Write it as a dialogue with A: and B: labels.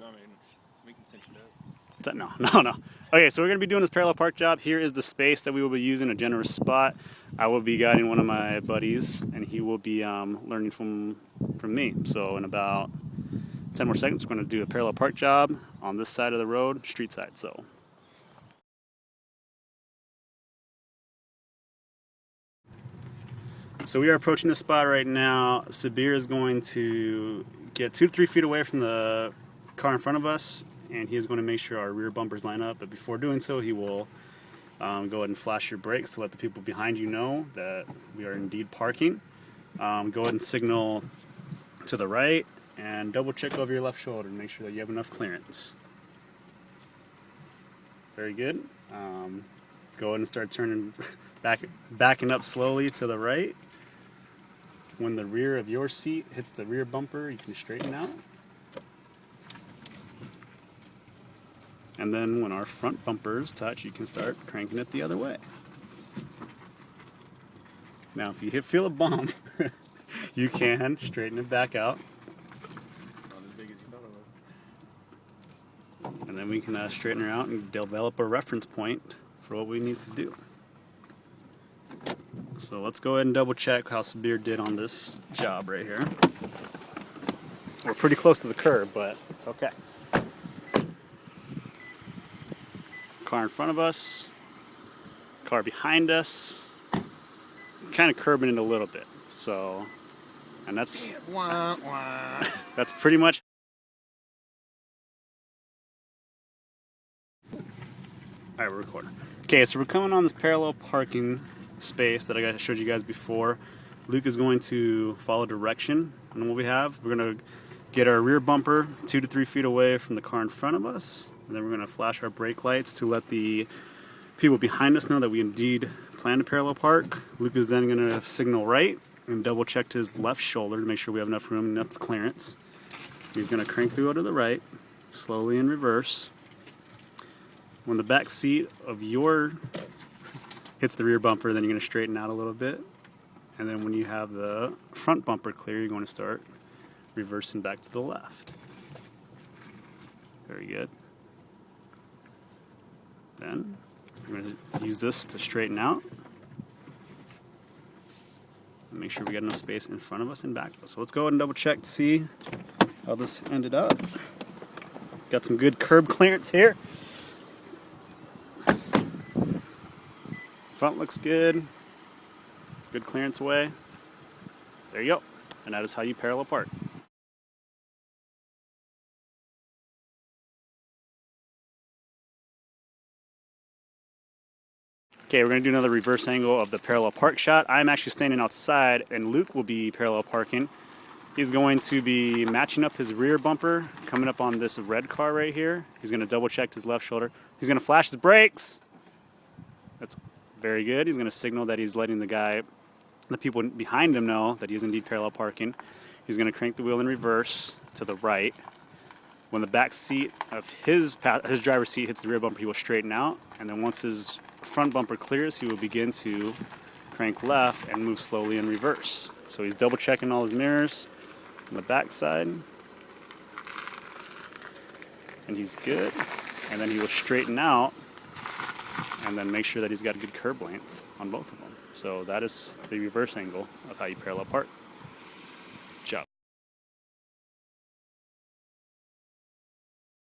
A: I mean, we can cinch it up.
B: No. Okay, so we're going to be doing this parallel park job. Here is the space that we will be using, a generous spot. I will be guiding one of my buddies, and he will be learning from me. So in about 10 more seconds, we're going to do a parallel park job on this side of the road, street side. So we are approaching this spot right now. Sabir is going to get 2 to 3 feet away from the car in front of us, and he is going to make sure our rear bumpers line up. But before doing so, he will go ahead and flash your brakes to let the people behind you know that we are indeed parking. Go ahead and signal to the right and double check over your left shoulder to make sure that you have enough clearance. Very good. Go ahead and start turning backing up slowly to the right. When the rear of your seat hits the rear bumper, you can straighten out. And then when our front bumpers touch, you can start cranking it the other way. Now, if you feel a bump, you can straighten it back out.
A: It's not as big as you thought it was.
B: And then we can straighten her out and develop a reference point for what we need to do. So let's go ahead and double check how Sabir did on this job right here. We're pretty close to the curb, but it's okay. Car in front of us, car behind us, kind of curbing it a little bit. So, and that's that's pretty much. All right, we're recording. Okay, so we're coming on this parallel parking space that I showed you guys before. Luke is going to follow direction on what we have. We're going to get our rear bumper 2 to 3 feet away from the car in front of us, and then we're going to flash our brake lights to let the people behind us know that we indeed plan to parallel park. Luke is then going to signal right and double check his left shoulder to make sure we have enough room, enough clearance. He's going to crank the wheel to the right, slowly in reverse. When the back seat of your hits the rear bumper, then you're going to straighten out a little bit. And then when you have the front bumper clear, you're going to start reversing back to the left. Very good. Then we're going to use this to straighten out. And make sure we got enough space in front of us and back of us. So let's go ahead and double check to see how this ended up. Got some good curb clearance here. Front looks good. Good clearance away. There you go. And that is how you parallel park. Okay, we're going to do another reverse angle of the parallel park shot. I'm actually standing outside, and Luke will be parallel parking. He's going to be matching up his rear bumper, coming up on this red car right here. He's going to double check his left shoulder. He's going to flash his brakes. That's very good. He's going to signal that he's letting the people behind him know that he's indeed parallel parking. He's going to crank the wheel in reverse to the right. When the back seat of his driver's seat hits the rear bumper, he will straighten out. And then once his front bumper clears, he will begin to crank left and move slowly in reverse. So he's double checking all his mirrors on the back side. And he's good. And then he will straighten out and then make sure that he's got a good curb length on both of them. So that is the reverse angle of how you parallel park.